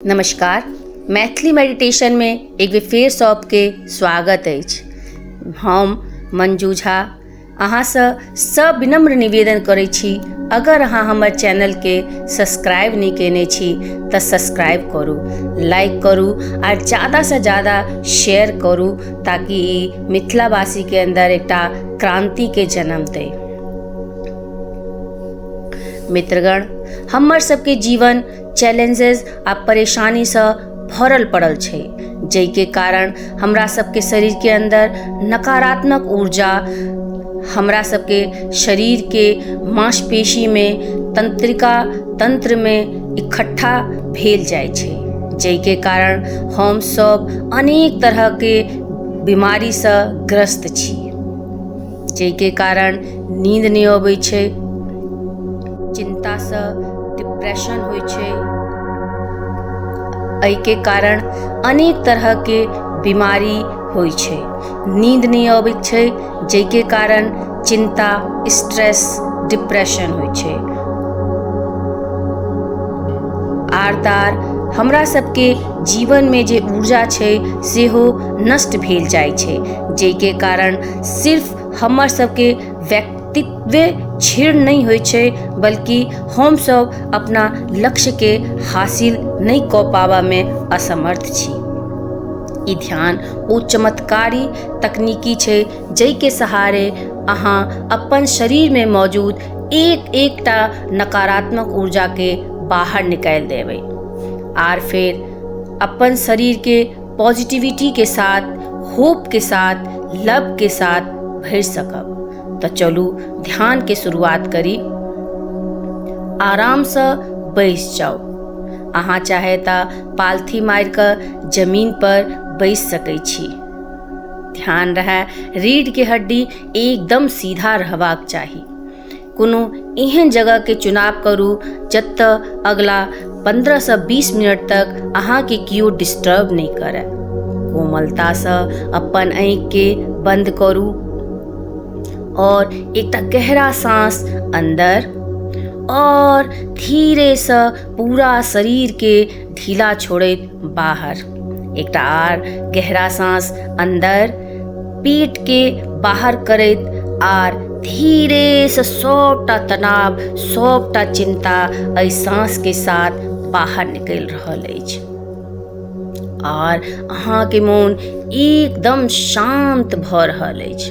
नमस्कार, मैथिली मेडिटेशन में एक बेर फेर सबके स्वागत अछि। हम मंजू झा अहाँसँ सब विनम्र निवेदन करै छी, अगर अहाँ हमर चैनल के सब्सक्राइब नहीं केने छी तऽ सब्सक्राइब करू, लाइक करू और ज़्यादा से ज़्यादा शेयर करू ताकि मिथिलावासी के अंदर एकटा क्रांति के जन्म दे। मित्रगण, हमर सबके जीवन चैलेंजेस आ परेशानी से भरल पड़ल छै, जै के कारण हमरा सबके शरीर के अंदर नकारात्मक ऊर्जा हमरा सबके शरीर के मांसपेशी में तंत्र में इकट्ठा भेल जाय छै, जै के कारण हम सब अनेक तरह के बीमारी से ग्रस्त छी, जै के कारण नींद नहीं आबै छै, चिंता से डिप्रेशन होय छै, एहि के कारण अनेक तरह के बीमारी होय छै। नींद नहीं आबै छै, जै के कारण चिंता, स्ट्रेस, डिप्रेशन होय छै। आर हमरा सबके जीवन में जे ऊर्जा छै सेहो नष्ट भेल जाय छै, जै के कारण सिर्फ हमर सबके व्यक्तित्व क्षीण नहीं होय छै, बल्कि हम सब अपना लक्ष्य के हासिल नहीं कऽ पाबा में असमर्थ छी। ई ध्यान ओ चमत्कारी तकनीकी छै जै के सहारे अहाँ अपन शरीर में मौजूद एकटा नकारात्मक ऊर्जा के बाहर निकाल देबै और फिर अपन शरीर के पॉजिटिविटी के साथ, होप के साथ, लव के साथ भर सकब। तो चलू ध्यान के शुरुआत करी। आराम से बैस जाओ, अहाँ चाहे ता पालथी मार कर जमीन पर बैस सकै छी। ध्यान रहे रीढ़ के हड्डी एकदम सीधा रहबाक चाही। कोनो एहन जगह के चुनाव करू जतऽ अगला 15 से 20 मिनट तक अहाँ के कियो डिस्टर्ब नहीं करे। कोमलता से अपन आँख के बंद करू और एक गहरा सांस अंदर और धीरे से पूरा शरीर के ढीला छोड़ैत बाहर। एक आर गहरा सांस अंदर पेट के बाहर करैत आर धीरे से सबटा तनाव, सबटा चिंता एहि सांस के साथ बाहर निकल रहल अछि और अहाँ के मन एकदम शांत भऽ रहल अछि।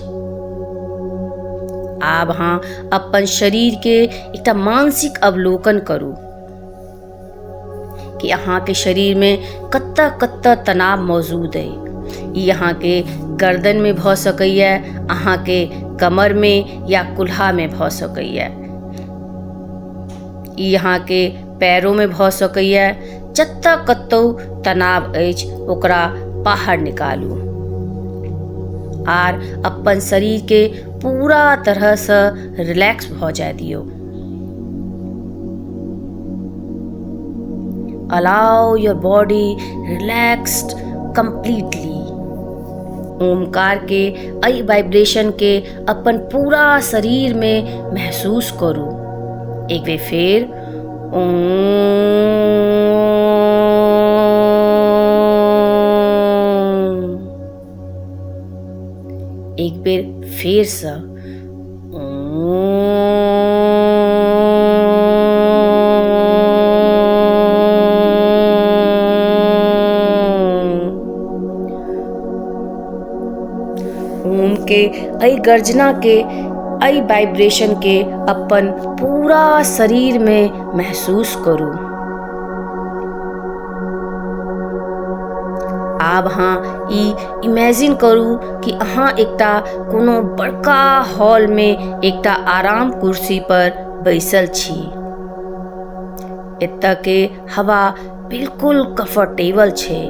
आब अहाँ अपन शरीर के एक मानसिक अवलोकन करू कि अहाँ के शरीर में कत्ता तनाव मौजूद है। ये अहाँ के गर्दन में भऽ सकैया, अहाँ के कमर में या कुल्हा में भऽ सकैया, ये अहाँ के पैरों में भऽ सकैया। जतऽ कतौ तनाव अछि ओकरा बाहर निकालू आर अपन शरीर के पूरा तरह से रिलैक्स हो जाए दियो। Allow your body relaxed completely। Omkar के आई वाइब्रेशन के अपन पूरा शरीर में महसूस करू। एक बार फिर ओम। एक बार फिर से ओम के आई गर्जना के आई वाइब्रेशन के अपन पूरा शरीर में महसूस करू। आब हाँ इमेजिन करू कि अहाँ एकटा कोनो बड़का हॉल में एकटा आराम कुर्सी पर बैसल छी। एतऽ के हवा बिल्कुल कंफर्टेबल छै,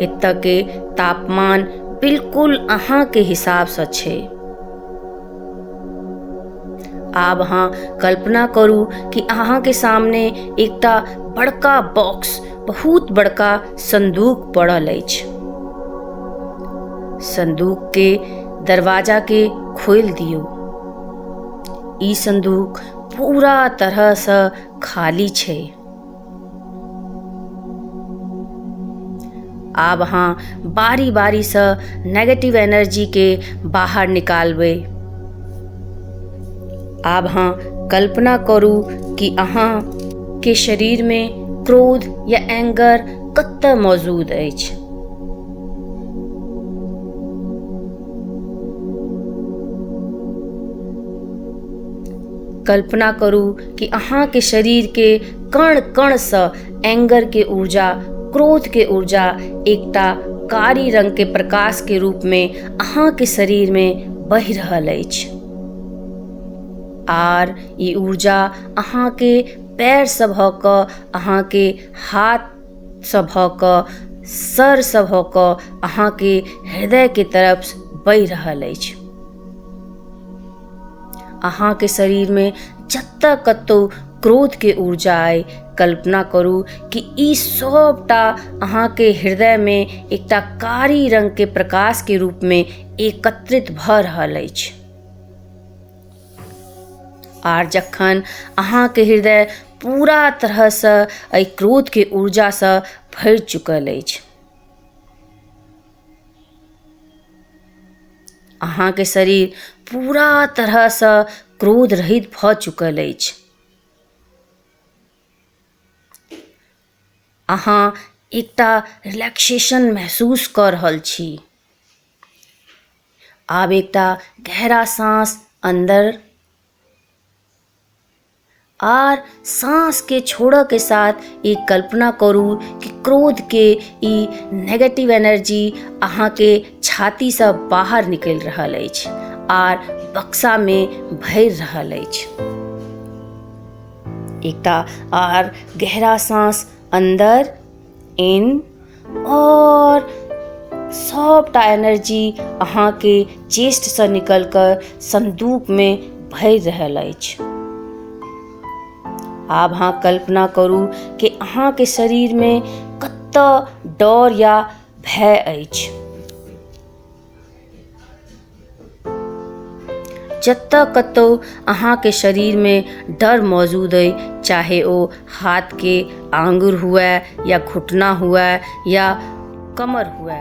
एतऽ के तापमान बिल्कुल अहाँ के हिसाब से छै। आब हाँ कल्पना करू कि अहाँ के सामने एकटा बड़का बॉक्स, बहुत बड़का संदूक पड़ल अछि। संदूक के दरवाजा के खोल दियो। ई संदूक पूरा तरह से खाली छै। आब अहाँ बारी बारी से नेगेटिव एनर्जी के बाहर निकालबै। आब अहाँ कल्पना करू कि अहाँ के शरीर में क्रोध या एंगर कतय मौजूद अछि। कल्पना करू कि अहाँ के शरीर के कण कण से एंगर के ऊर्जा, क्रोध के ऊर्जा एकटा कारी रंग के प्रकाश के रूप में अहाँ के शरीर में बहि रहल अछि। आर ई ऊर्जा अहाँ के पैर सभक, अहाँ के हाथ सभक, सर सभक, अहाँ के हृदय के तरफ बहि रहल अछि। अहाँ के शरीर में जतऽ कतौ क्रोध के ऊर्जा अइ, कल्पना करू कि ई सबटा अहाँ के हृदय में एकटा कारी रंग के प्रकाश के रूप में एकत्रित भऽ रहल अछि। आर जखन अहाँ के हृदय पूरा तरह से एहि क्रोध के ऊर्जा से भरि चुकल अछि, अहाँ के शरीर पूरा तरह से क्रोध रहित भऽ चुकल अछि, अहाँ एकटा रिलैक्सेशन महसूस कऽ रहल छी। आब एकटा गहरा सांस अंदर और सांस के छोड़ऽ के साथ एक कल्पना करू कि क्रोध के ई नेगेटिव एनर्जी अहाँ के छाती से बाहर निकल रहल अछि आर बक्सा में भरि रहल अछि। एकटा और गहरा सांस अंदर इन और सबटा एनर्जी अहाँ के चेस्ट से निकल कर संदूक में भरि रहल अछि। आब अहाँ कल्पना करू कि अहाँ के शरीर में कतऽ डर या भय अछि। जतऽ कतौ अहाँ के शरीर में डर मौजूद अइ, चाहे ओ हाथ के आंगुर हुए या घुटना हुए या कमर हुए,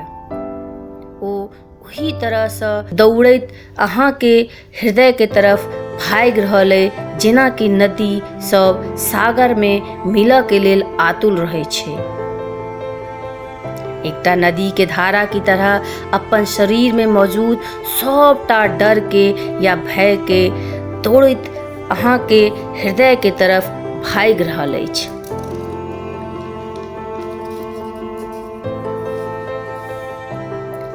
ओ वही तरह से दौड़ैत अहाँ के हृदय के तरफ भागि रहल अइ, जेना कि नदी सब सागर में मिलऽ के लेल आतुल रहै छै। एकटा नदी के धारा की तरह अपन शरीर में मौजूद सबटा डर के या भय के दौड़ैत अहाँ के हृदय के तरफ भागि रहल अछि।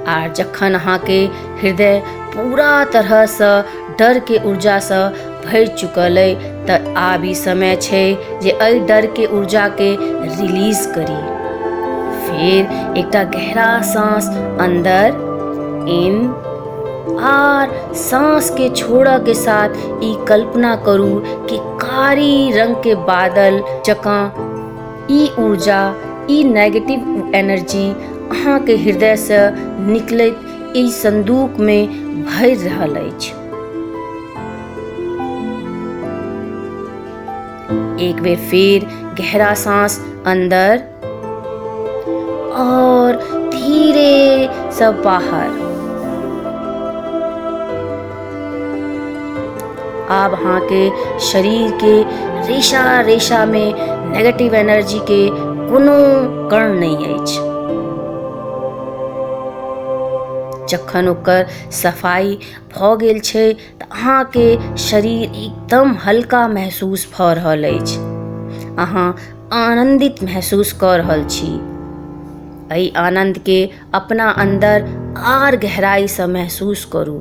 आर जखन अहाँ के हृदय पूरा तरह से डर के ऊर्जा से भरि चुकल अइ तऽ आब ई समय छै जे एहि डर के ऊर्जा के रिलीज करी। फिर एकटा गहरा सांस अंदर इन और सांस के छोड़ऽ के साथ ई कल्पना करू कि कारी रंग के बादल जकां ई ऊर्जा, ई नेगेटिव एनर्जी अहाँ के हृदय से निकलैत ई संदूक में भरि रहल अछि। एक बेर फिर गहरा सांस अंदर और धीरे से बाहर। अब अहाँ के शरीर के रेशा रेशा में नेगेटिव एनर्जी के कोनो कण नहीं अछि। जखन ओकर सफाई भऽ गेल छै तऽ अहाँ के शरीर एकदम हल्का महसूस भऽ रहल अछि, अहाँ आनंदित महसूस कऽ रहल छी। एहि आनंद के अपना अंदर आर गहराई से महसूस करू।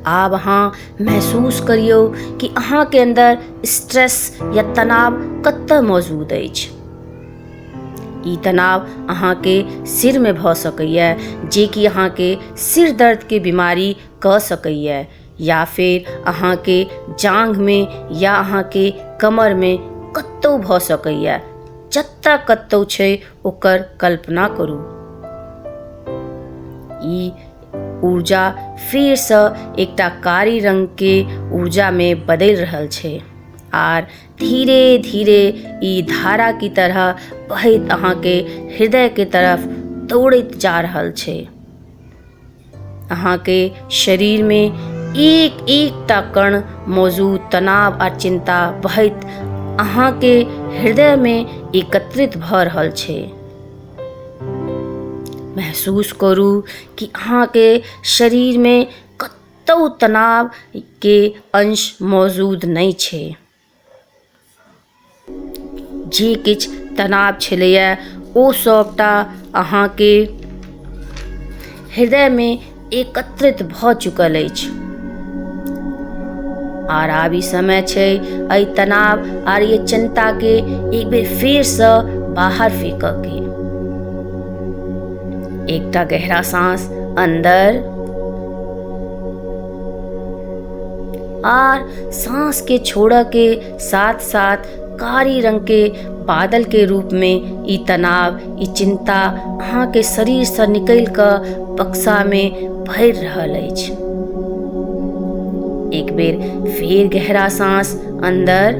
आब अहाँ महसूस करियौ कि अहाँ के अंदर स्ट्रेस या तनाव कतऽ मौजूद अछि। ई तनाव अहाँ के सिर में भऽ सकैए, जे कि अहाँ के सिर दर्द के बीमारी कऽ सकैए, या फिर अहाँ के जांघ में या अहाँ के कमर में कतौ भऽ सकैए। जतऽ कतौ छै ओकर कल्पना करू। ई ऊर्जा फिर से एकटा कारी रंग के ऊर्जा में बदलि रहल छै आर धीरे धीरे ई धारा की तरह बहैत अहाँके हृदय के तरफ दौड़ैत जा रहल छै। अहाँके शरीर में एक एकटा कण मौजूद तनाव आ चिंता बहैत अहाँके हृदय में एकत्रित भ रहल छै। महसूस करू कि अहाँके शरीर में कतौ तनाव के अंश मौजूद नहीं छै। जे किछ तनाव छलैया ओ सबटा अहाँके हृदय में एकत्रित भ चुकल अछि। आर आब ई समय छै एहि तनाव आर ये चिंता के एक बेर फेर से बाहर फेंक के। एकटा गहरा सांस अंदर और सांस के छोड़ के साथ साथ कारी रंग के बादल के रूप में ई तनाव ई चिंता अहाँ के शरीर से निकल कर बक्सा में भर रहल अछि। एक बेर फिर गहरा सांस अंदर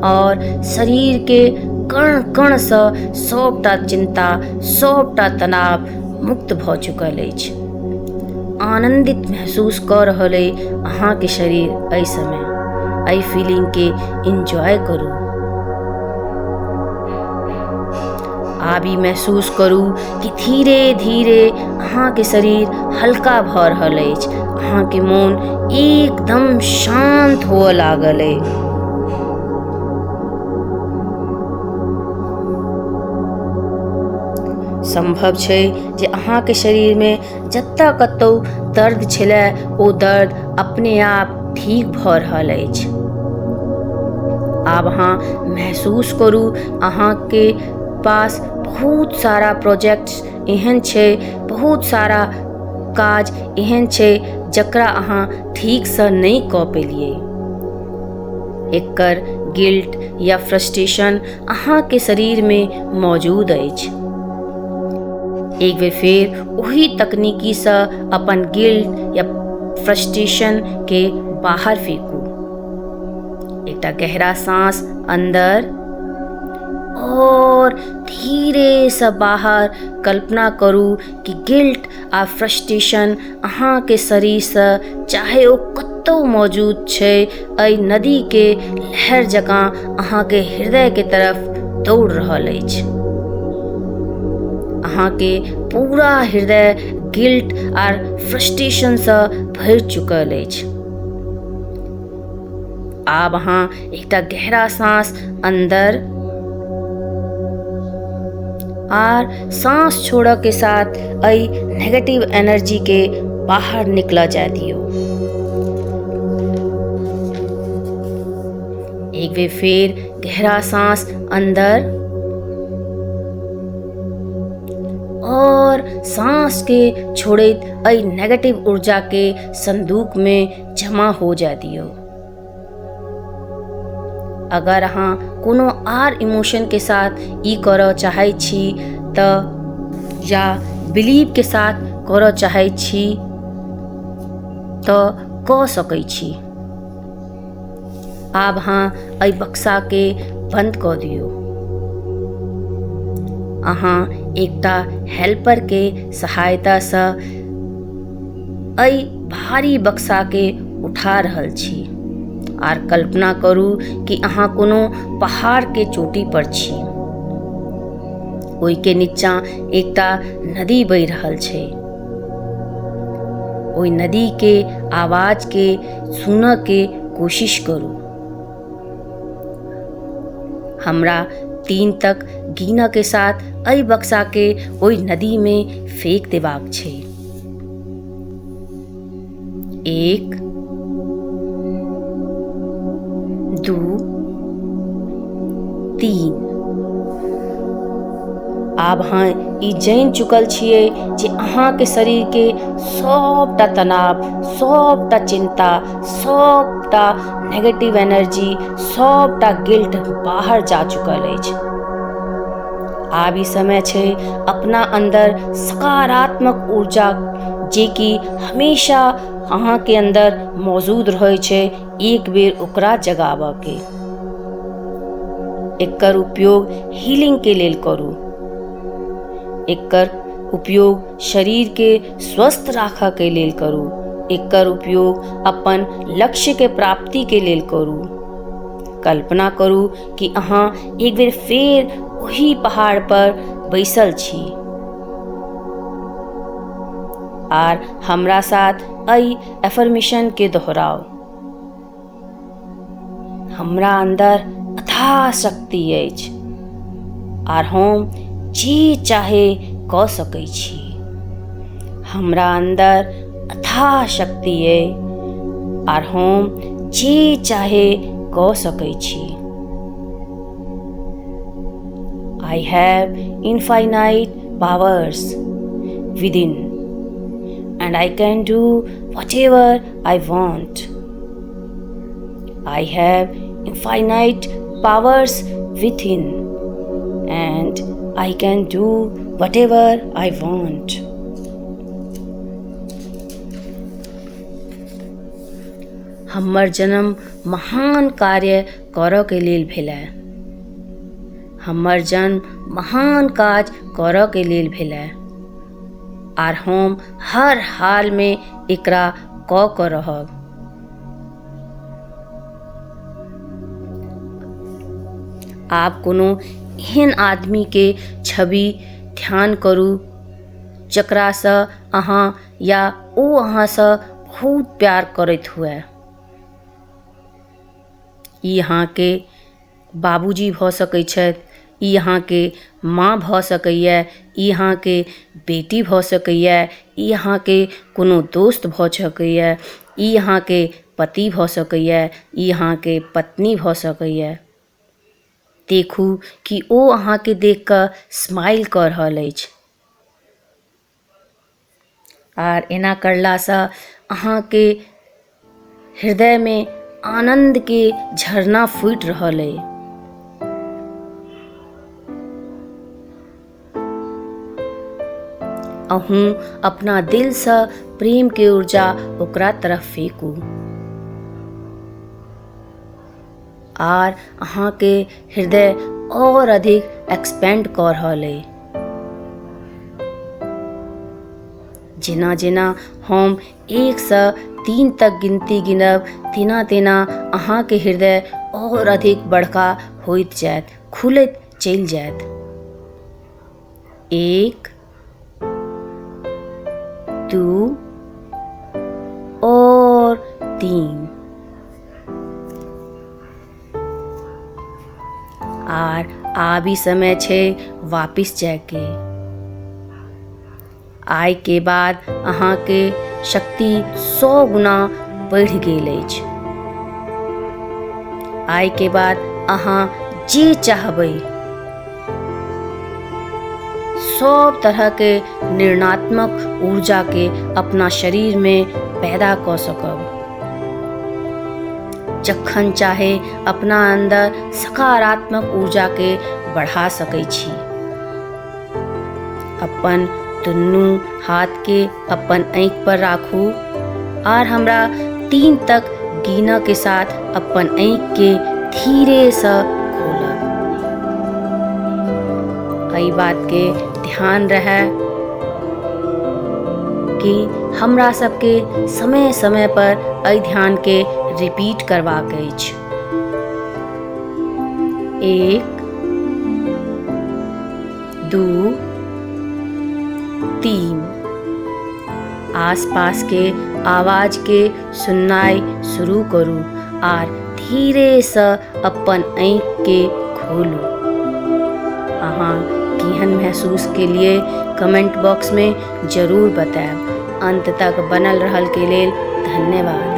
और शरीर के कण कण से सबटा चिंता सबटा तनाव मुक्त भ चुकल अछि। आनंदित महसूस कर रहल है अहाँ के शरीर एहि समय एहि फीलिंग के एंजॉय करू। आबी महसूस करू कि धीरे धीरे अहाँ के शरीर हल्का भ रहल अछि। अहाँ के मन एकदम शांत होए लागल है। संभव छै जे अहाँ के शरीर में जत्ता कतौ दर्द छलै ओ दर्द अपने आप ठीक भ रहल अछि। आब अहाँ महसूस करू अहाँ के पास बहुत सारा प्रोजेक्ट्स एहन छै, बहुत सारा काज एहन छै जकरा अहाँ ठीक से नहीं क पेलिए। एकर गिल्ट या फ्रस्ट्रेशन अहाँ के शरीर में मौजूद अछि। एक बेर फिर वही तकनीकी से अपन गिल्ट या फ्रस्ट्रेशन के बाहर फेंकू। एकटा गहरा सांस अंदर और धीरे से बाहर कल्पना करू कि गिल्ट आ फ्रस्ट्रेशन अहाँ के शरीर से चाहे ओ कतौ मौजूद छै एहि नदी के लहर जकाँ अहाँ के हृदय के तरफ दौड़ रहल अछि। अहाँ के पूरा हृदय गिल्ट और फ्रस्ट्रेशन से भर चुकल अछि। आब अहाँ एकटा गहरा सांस अंदर और सांस छोड़ के साथ एहि नेगेटिव एनर्जी के बाहर निकला जाए दियो। एक बार फिर गहरा सांस अंदर और सांस के छोड़े एहि नेगेटिव ऊर्जा के संदूक में जमा हो जा दियो। अगर अहाँ कोनो आर इमोशन के साथ ई करऽ चाहै छी त या बिलीव के साथ करऽ चाहै छी त क सकै छी। आब अहाँ एहि बक्सा के बंद क दियो। अहाँ एकटा हेल्पर के सहायता से एहि भारी बक्सा के उठा रहल छी आर कल्पना करू कि अहाँ कोनो पहाड़ के चोटी पर छी। ओहि के नीचा एकटा नदी बहि रहल छै। ओहि नदी के आवाज के सुनऽ के कोशिश करू। हमरा 3 तक गिनऽ के साथ एहि बक्सा के ओहि नदी में फेंक देबाक छै। 1 2 3। आब अहाँ ई जानि चुकल छियै जे अहाँ के शरीर के सबटा तनाव, सबटा चिंता, सबटा नेगेटिव एनर्जी, सबटा गिल्ट बाहर जा चुकल अछि। आब ई समय छै अपना अंदर सकारात्मक ऊर्जा जे कि हमेशा अहाँ के अंदर मौजूद रहे छे एक बेर ओकरा जगाबऽ के। एकर उपयोग हीलिंग के लेल करू। एकर उपयोग शरीर के स्वस्थ राखऽ के लेल करू। एकर उपयोग अपन लक्ष्य के प्राप्ति के लेल करू। कल्पना करू कि अहाँ एक बेर फेर ओही पहाड़ पर बैसल छी आर हमरा साथ अई एफर्मेशन के दोहराओ। हमरा अंदर अथाह शक्ति अछि आर हम जे चाहे कऽ सकै छी। हमरा अंदर अथाह शक्ति अछि आर हम जे चाहे कऽ सकै छी। I have infinite powers within and I can do whatever I want. I have infinite powers within and I can do whatever I want. हमर जन्म महान कार्य करऽ के लेल भेलै। हमर जन्म महान काज करऽ के लेल भेलै आर हम हर हाल में एकरा कऽ कऽ रहब। आप कोनो एहन आदमी के छवि ध्यान करू जकरासँ अहाँ या ओ अहाँसँ बहुत प्यार करैत हुए। ई अहाँके बाबूजी भऽ सकै छथि, ई अहाँके माँ भऽ सकैए, ई अहाँके बेटी भऽ सकैए, ई अहाँके कोनो दोस्त भऽ सकैए, ई अहाँके पति भऽ सकैए, ई अहाँके पत्नी भऽ सकैए। देखू कि ओ अहाँके देख कऽ स्माइल कऽ रहल अछि आर एना करलासँ अहाँके हृदय में आनंद के झरना फूटि रहल अइ। अहूँ अपना दिल से प्रेम के ऊर्जा ओकरा तरफ फेंकू आर अहाँ के हृदय और अधिक एक्सपेंड कर रहल अइ। जेना जेना हम 1 से 3 तक गिनती गिनब तेना तेना अहाँ के हृदय और अधिक बड़का होइत जायत, खुलैत चलि जायत। 1 2 और 3 आर आबी समय छे वापिस जाके। आय के बाद अहाँ के शक्ति 100 गुना बढ़ गेल अछि। आय के बाद अहाँ जे चाहबै सब तरह के निर्णात्मक ऊर्जा के अपना शरीर में पैदा कऽ सकब। जखन चाहे अपना अंदर सकारात्मक ऊर्जा के बढ़ा सकै छी। अपन दुनू हाथ के अपन आँख पर राखू और हमरा 3 तक गिनऽ के साथ अपन आँख के धीरे से खोलब। एहि बात के ध्यान रहे कि हमरा सबके समय समय पर एहि ध्यान के रिपीट करबाक अछि। 1 2 3 आसपास के आवाज के सुननाइ शुरू करू आर धीरे से अपन आँख के खोलू। अहाँ केहन महसूस के लिए कमेंट बॉक्स में जरूर बताएब। अंत तक बनल रहल के लेल धन्यवाद।